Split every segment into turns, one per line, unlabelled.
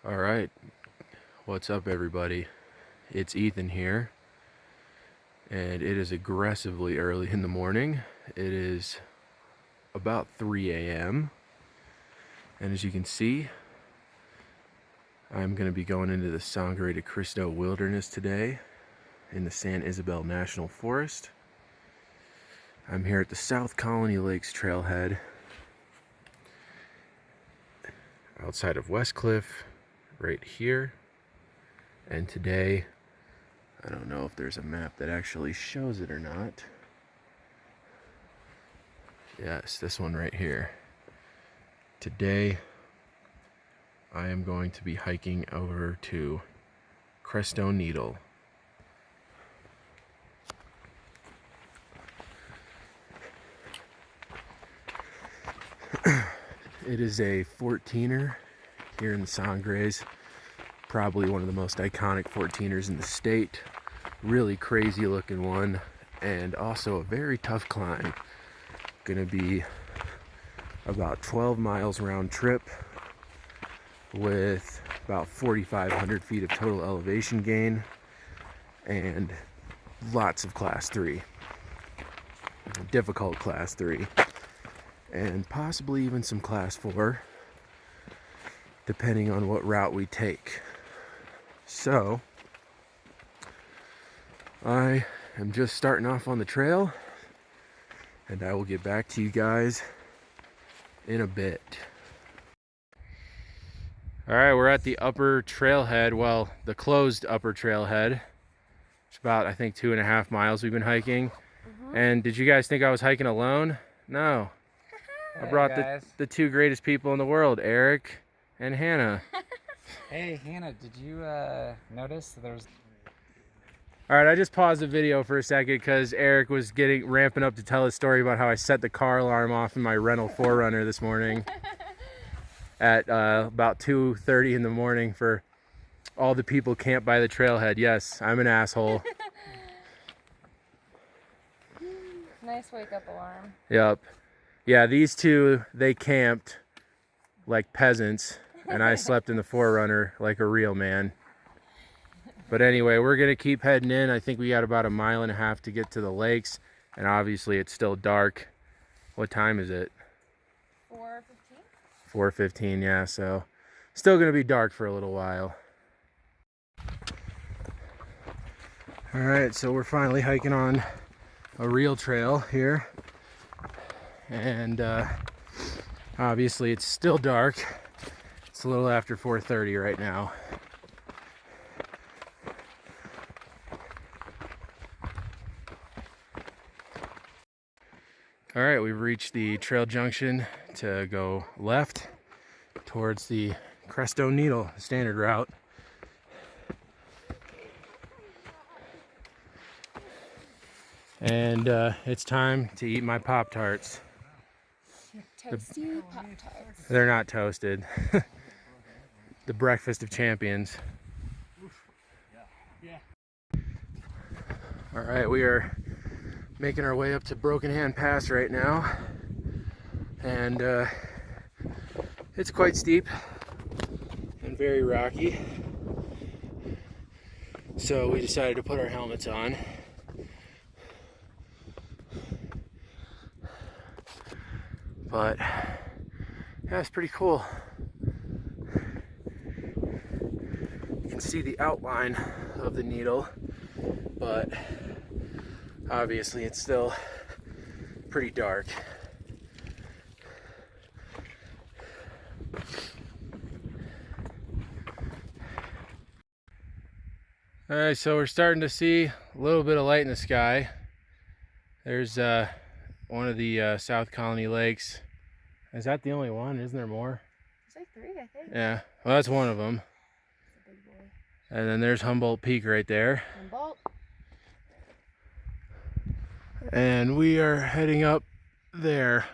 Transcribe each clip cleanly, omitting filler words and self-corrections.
All right, what's up everybody? It's Ethan here, and it is aggressively early in the morning. It is about 3 a.m. and as you can see, I'm going to be going into the Sangre de Cristo Wilderness today in the San Isabel National Forest. I'm here at the South Colony Lakes Trailhead outside of Westcliff, right here. And today, I don't know if there's a map that actually shows it or not. Yes, this one right here. Today, I am going to be hiking over to Crestone Needle. It is a 14er here in the Sangres. Probably one of the most iconic 14ers in the state. Really crazy looking one, and also a very tough climb. Gonna be about 12 miles round trip with about 4,500 feet of total elevation gain and lots of class 3. Difficult class 3. And possibly even some class 4, depending on what route we take. So, I am just starting off on the trail, and I will get back to you guys in a bit. All right, we're at the upper trailhead, well, the closed upper trailhead. It's about, I think, 2.5 miles we've been hiking. And did you guys think I was hiking alone? No. I brought the two greatest people in the world, Erik and Hannah.
Hey, Hannah, did you notice there's...
All right, I just paused the video for a second because Erik was ramping up to tell his story about how I set the car alarm off in my rental 4Runner this morning at about 2:30 in the morning for all the people camped by the trailhead. Yes, I'm an asshole.
Nice wake-up alarm.
Yep. Yeah, these two, they camped like peasants, and I slept in the 4Runner like a real man. But anyway, we're gonna keep heading in. I think we got about 1.5 miles to get to the lakes, and obviously it's still dark. What time is it?
4:15?
4:15, yeah, so still gonna be dark for a little while. All right, so we're finally hiking on a real trail here. And obviously it's still dark. It's a little after 4:30 right now. All right, we've reached the trail junction to go left towards the Crestone Needle standard route. And it's time to eat my Pop-Tarts.
Toasty Pop-Tarts.
They're not toasted. The breakfast of champions. All right, we are making our way up to Broken Hand Pass right now. And it's quite steep and very rocky. So we decided to put our helmets on. But yeah, it's pretty cool. You can see the outline of the needle, but obviously it's still pretty dark. All right, so we're starting to see a little bit of light in the sky. There's one of the South Colony Lakes. Is that the only one? Isn't there more?
There's like 3, I think.
Yeah, well, that's one of them.
It's a big boy.
And then there's Humboldt Peak right there.
Humboldt.
And we are heading up there.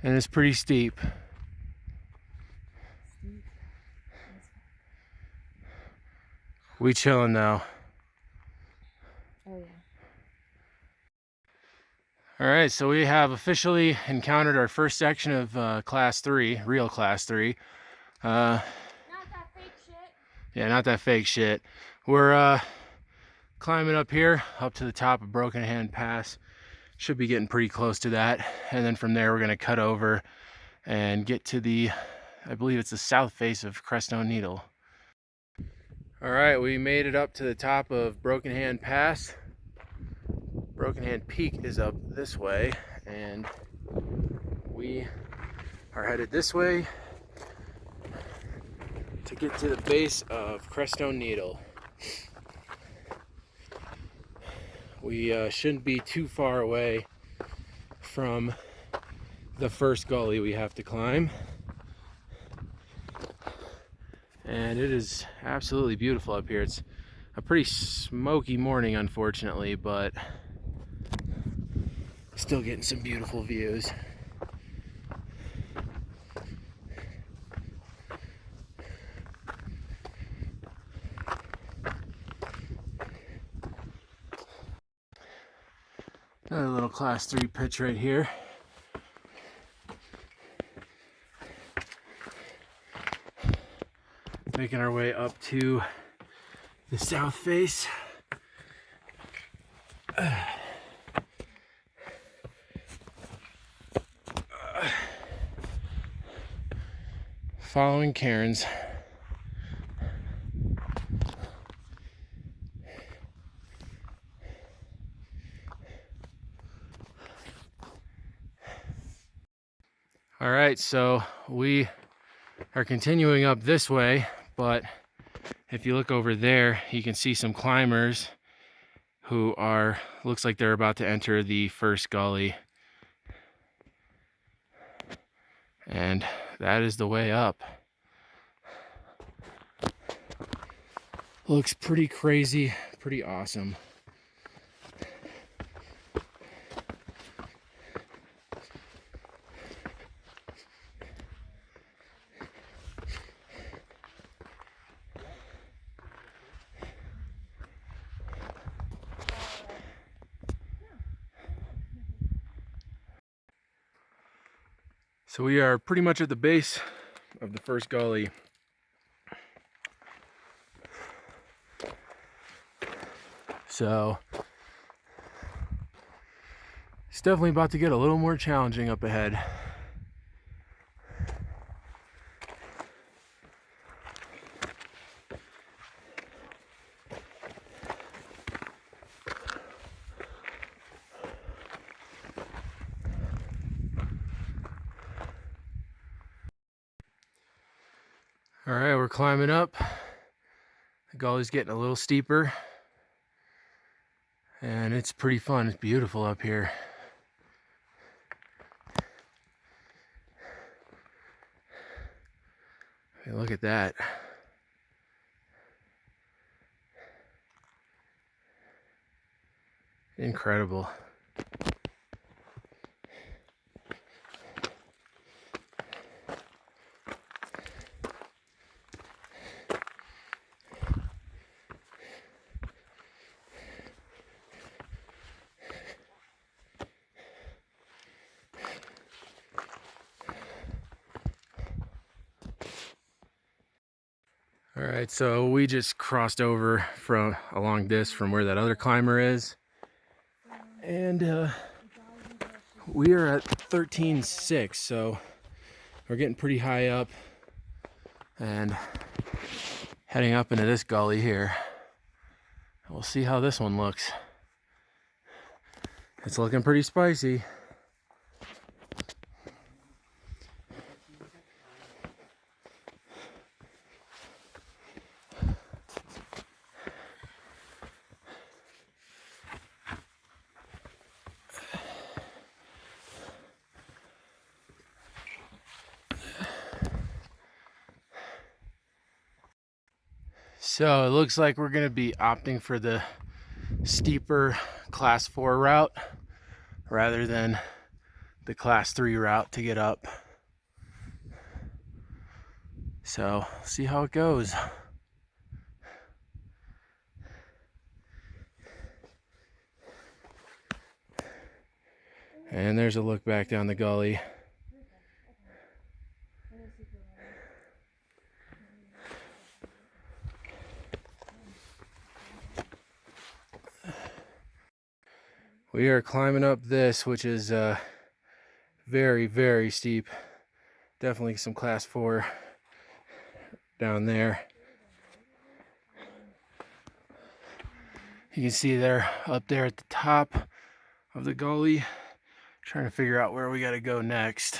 And it's pretty steep. We chilling now.
Oh, yeah.
All right, so we have officially encountered our first section of class 3, real class 3.
Not that
Yeah, not that fake shit. We're climbing up here, up to the top of Broken Hand Pass. Should be getting pretty close to that. And then from there, we're gonna cut over and get to the, I believe it's the south face of Crestone Needle. All right, we made it up to the top of Broken Hand Pass. Broken Hand Peak is up this way, and we are headed this way to get to the base of Crestone Needle. We shouldn't be too far away from the first gully we have to climb. And it is absolutely beautiful up here. It's a pretty smoky morning, unfortunately, but still getting some beautiful views. Another little class 3 pitch right here. Making our way up to the south face. Following cairns. All right, so we are continuing up this way, but if you look over there, you can see some climbers who are, looks like they're about to enter the first gully. And that is the way up. Looks pretty crazy, pretty awesome. So we are pretty much at the base of the first gully. So it's definitely about to get a little more challenging up ahead. All right, we're climbing up. The gully's getting a little steeper, and it's pretty fun. It's beautiful up here. Hey, look at that. Incredible. All right, so we just crossed over from along this from where that other climber is, and we are at 13.6, so we're getting pretty high up and heading up into this gully here. We'll see how this one looks. It's looking pretty spicy. So it looks like we're gonna be opting for the steeper class 4 route rather than the class 3 route to get up. So see how it goes. And there's a look back down the gully. We are climbing up this, which is very, very steep. Definitely some class 4 down there. You can see there, up there at the top of the gully. Trying to figure out where we got to go next.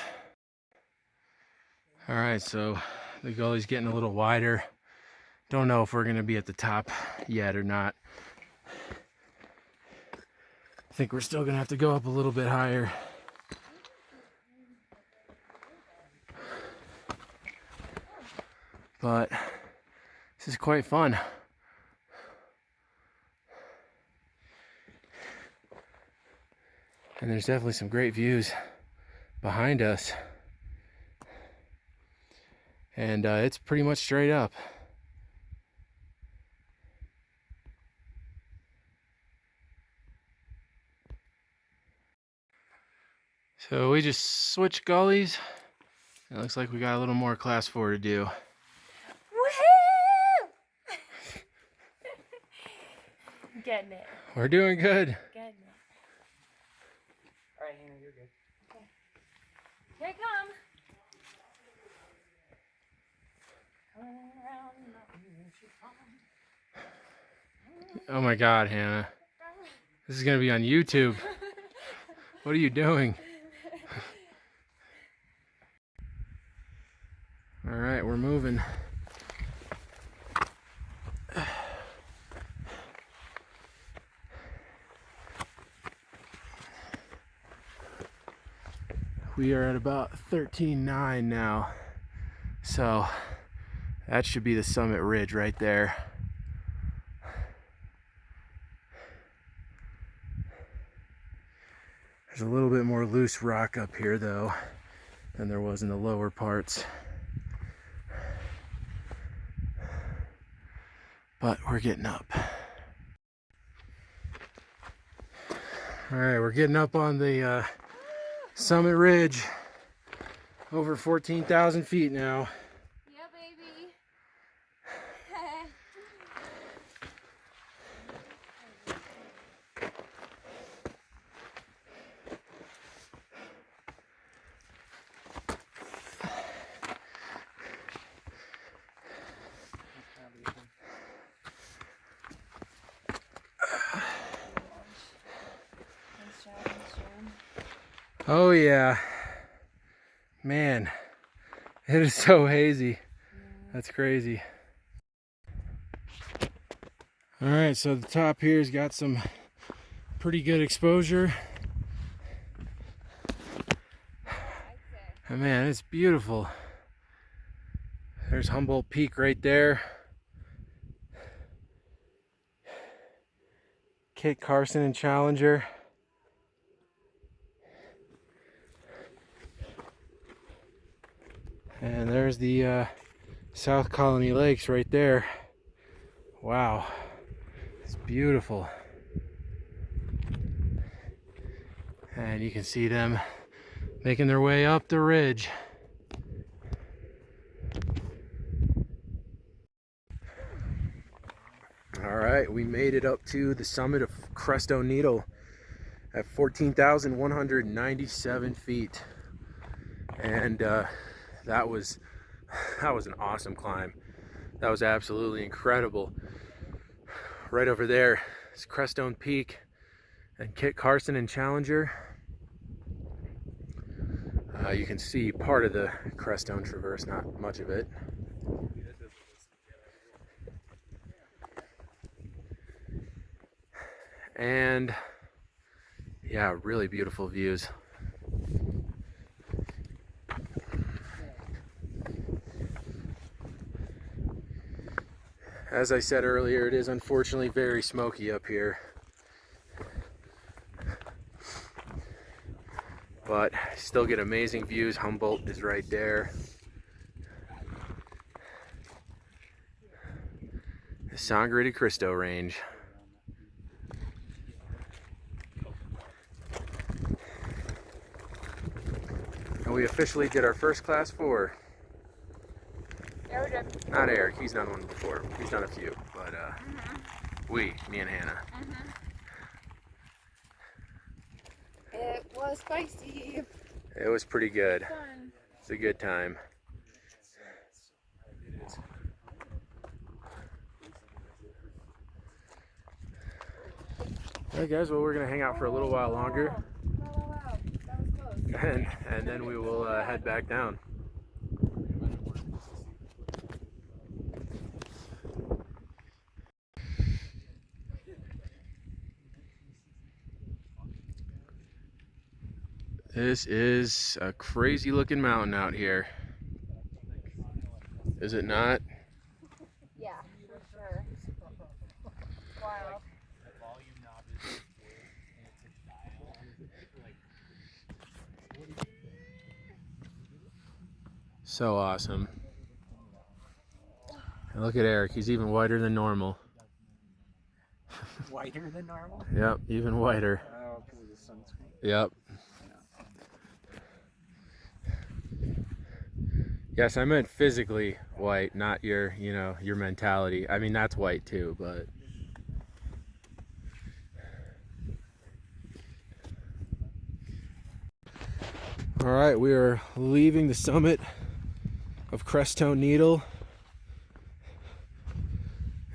All right, so the gully's getting a little wider. Don't know if we're going to be at the top yet or not. I think we're still going to have to go up a little bit higher. But this is quite fun. And there's definitely some great views behind us. And it's pretty much straight up. So we just switched gullies. It looks like we got a little more class 4 to do.
Woohoo! Getting it.
We're doing good.
Getting it.
All right, Hannah, you're good.
Okay. Here I come. Coming around the mountain, she comes.
Oh my God, Hannah. This is gonna be on YouTube. What are you doing? All right, we're moving. We are at about 13.9 now. So that should be the summit ridge right there. There's a little bit more loose rock up here though than there was in the lower parts. But we're getting up. All right, we're getting up on the summit ridge. Over 14,000 feet now.
Yeah, baby.
Oh yeah. Man, it is so hazy. That's crazy. All right, so the top here's got some pretty good exposure. And man, it's beautiful. There's Humboldt Peak right there. Kit Carson and Challenger. And there's the South Colony Lakes right there. Wow, it's beautiful. And you can see them making their way up the ridge. All right, we made it up to the summit of Crestone Needle at 14,197 feet. And that was an awesome climb. That was absolutely incredible. Right over there is Crestone Peak and Kit Carson and Challenger. You can see part of the Crestone Traverse, not much of it. And yeah, really beautiful views. As I said earlier, it is unfortunately very smoky up here. But still get amazing views. Humboldt is right there. The Sangre de Cristo Range. And we officially did our first class 4. Not Erik, he's done one before. He's done a few, but me and Hannah.
was spicy.
It was pretty good.
Fun.
It's a good time. All right, guys. Well, we're gonna hang out for a little while longer,
Wow. That was close.
and then we will head back down. This is a crazy looking mountain out here. Is it not?
Yeah, for sure. Wild.
So awesome. And look at Eric, he's even whiter than normal.
Whiter than normal?
Yep, even whiter.
Oh, because of the sunscreen.
Yep. Yes, I meant physically white, not your, your mentality. I mean, that's white too, but. All right, we are leaving the summit of Crestone Needle.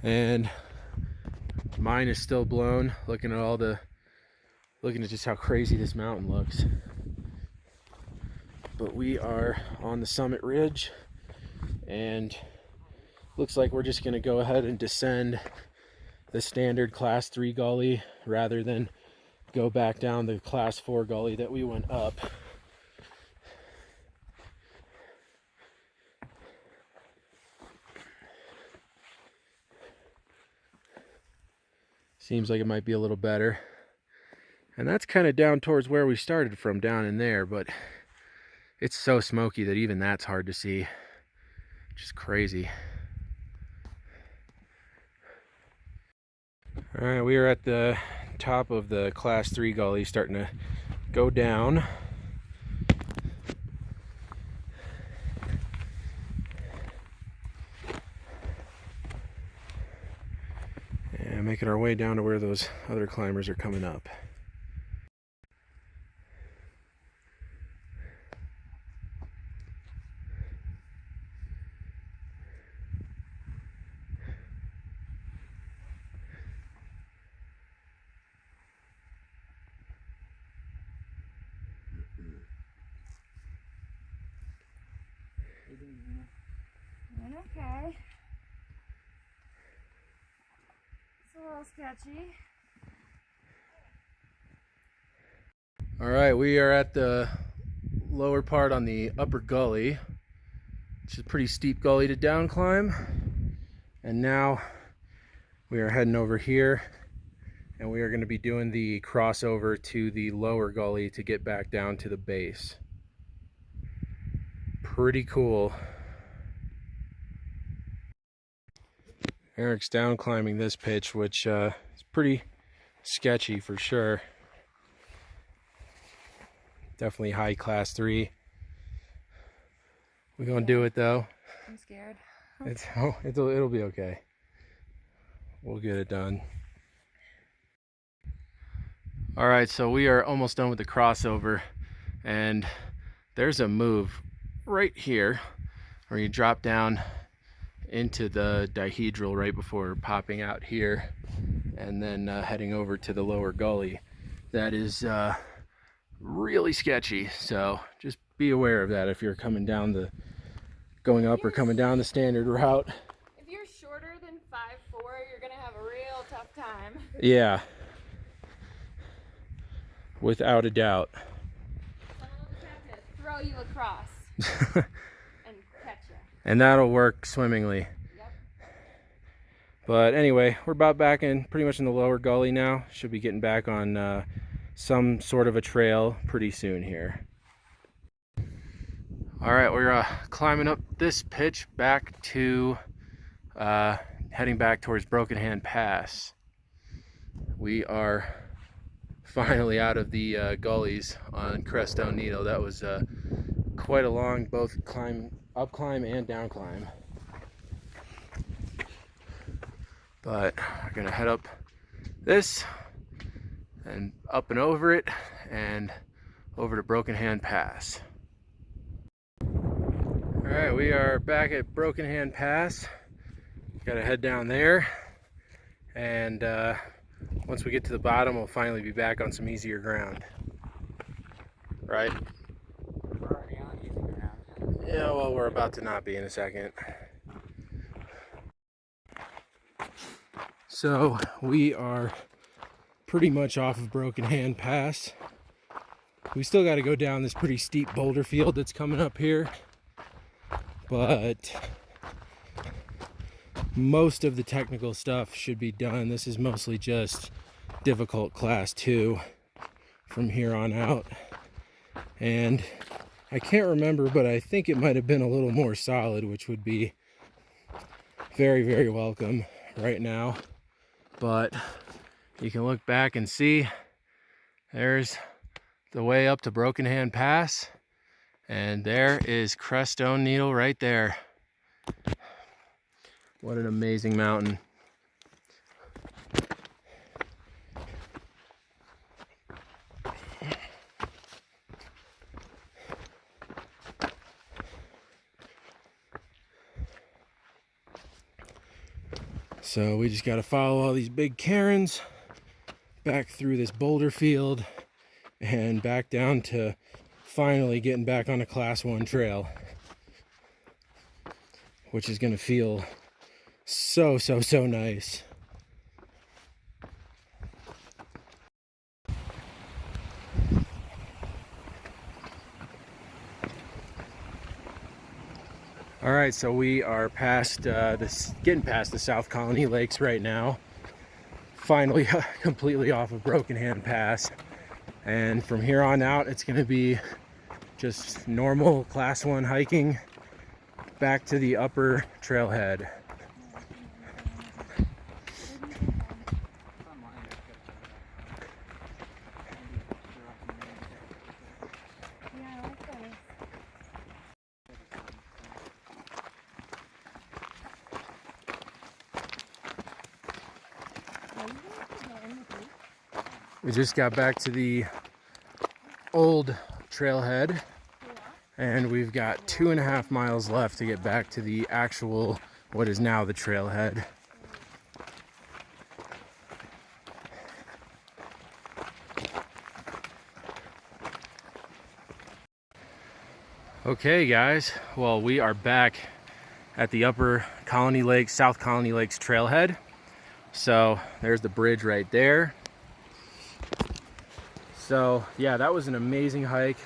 And mine is still blown, looking at just how crazy this mountain looks. But we are on the summit ridge, and looks like we're just going to go ahead and descend the standard class 3 gully rather than go back down the class 4 gully that we went up. Seems like it might be a little better. And that's kind of down towards where we started from, down in there, but it's so smoky that even that's hard to see. Just crazy. All right, we are at the top of the class 3 gully, starting to go down. And making our way down to where those other climbers are coming up.
Doing okay. It's a little sketchy.
All right, we are at the lower part on the upper gully, which is a pretty steep gully to down climb. And now we are heading over here, and we are going to be doing the crossover to the lower gully to get back down to the base. Pretty cool. Eric's down climbing this pitch, which is pretty sketchy for sure. Definitely high class 3. We're gonna do it though.
I'm scared.
It'll be okay. We'll get it done. All right, so we are almost done with the crossover, and there's a move right here where you drop down into the dihedral right before popping out here, and then heading over to the lower gully. That is really sketchy, so just be aware of that if you're going up or coming down the standard route.
If you're shorter than 5'4", you're gonna have a real tough time.
Yeah, without a doubt.
Someone will just have to throw you across and catch you.
And that'll work swimmingly.
Yep.
But anyway, we're about back in pretty much in the lower gully now. Should be getting back on some sort of a trail pretty soon here. All right, we're climbing up this pitch back to heading back towards Broken Hand Pass. We are finally out of the gullies on Crestone Needle. That was quite a long both up climb and down climb. But we're gonna head up this and up and over it, and over to Broken Hand Pass. All right, we are back at Broken Hand Pass. Got to head down there, and once we get to the bottom, we'll finally be back on some easier ground. Right?
We're already on easy ground.
Yeah, well, we're about to not be in a second. So we are pretty much off of Broken Hand Pass. We still got to go down this pretty steep boulder field that's coming up here, but most of the technical stuff should be done. This is mostly just difficult class 2 from here on out. And I can't remember, but I think it might have been a little more solid, which would be very, very welcome right now. But you can look back and see there's the way up to Broken Hand Pass, and there is Crestone Needle right there. What an amazing mountain. So we just got to follow all these big cairns back through this boulder field and back down to finally getting back on a class 1 trail, which is going to feel so nice. All right, so we are getting past the South Colony Lakes right now. Finally completely off of Broken Hand Pass. And from here on out, it's gonna be just normal class 1 hiking back to the upper trailhead. We just got back to the old trailhead, and we've got 2.5 miles left to get back to the actual, what is now the trailhead. Okay guys, well, we are back at the upper Colony Lakes, South Colony Lakes Trailhead. So there's the bridge right there. So yeah, that was an amazing hike.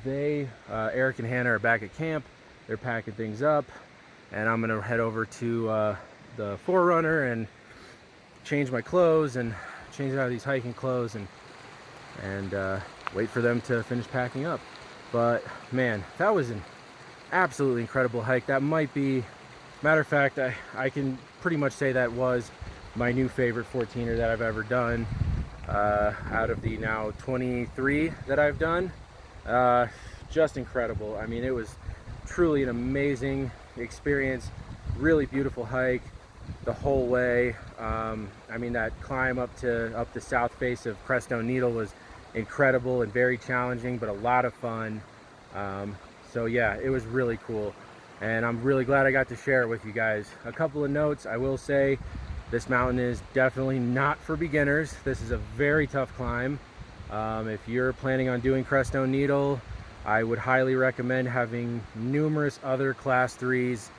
Erik and Hannah are back at camp. They're packing things up, and I'm gonna head over to the Forerunner and change my clothes and change out of these hiking clothes and wait for them to finish packing up. But man, that was an absolutely incredible hike. That might be, matter of fact, I can pretty much say that was my new favorite 14er that I've ever done. Out of the now 23 that I've done. Just incredible. I mean, it was truly an amazing experience. Really beautiful hike the whole way. I mean, that climb up the south face of Crestone Needle was incredible and very challenging, but a lot of fun. So yeah, it was really cool, and I'm really glad I got to share it with you guys. A couple of notes. I will say, this mountain is definitely not for beginners. This is a very tough climb. If you're planning on doing Crestone Needle, I would highly recommend having numerous other class 3s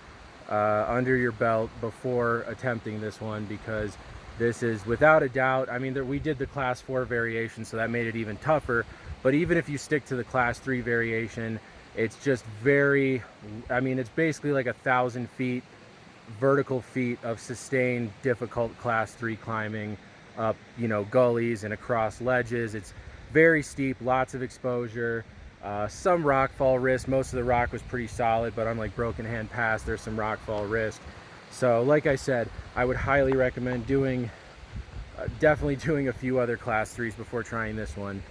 under your belt before attempting this one, because this is without a doubt, I mean, we did the class 4 variation, so that made it even tougher. But even if you stick to the class 3 variation, it's just very, I mean, it's basically like 1,000 feet vertical feet of sustained difficult class 3 climbing up, you know, gullies and across ledges. It's very steep, lots of exposure, some rockfall risk. Most of the rock was pretty solid, but unlike Broken Hand Pass, there's some rockfall risk. So like I said, I would highly recommend definitely doing a few other class 3s before trying this one.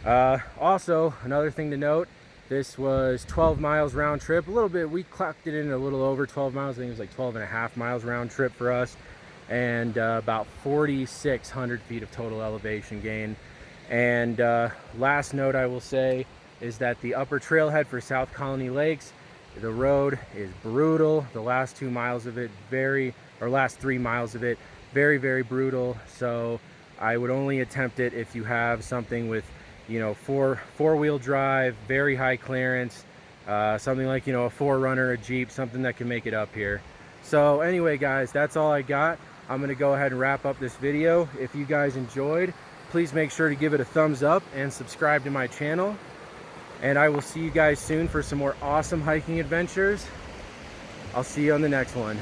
Also, another thing to note, this was 12 miles round trip. A little bit, we clocked it in a little over 12 miles. I think it was like 12.5 miles round trip for us, and about 4,600 feet of total elevation gain. And last note I will say is that the upper trailhead for South Colony Lakes, the road is brutal. The last 2 miles of it last 3 miles of it, very, very brutal. So I would only attempt it if you have something with, you know, four-wheel drive, very high clearance, something like, you know, a 4Runner, a Jeep, something that can make it up here. So anyway, guys, that's all I got. I'm gonna go ahead and wrap up this video. If you guys enjoyed, please make sure to give it a thumbs up and subscribe to my channel. And I will see you guys soon for some more awesome hiking adventures. I'll see you on the next one.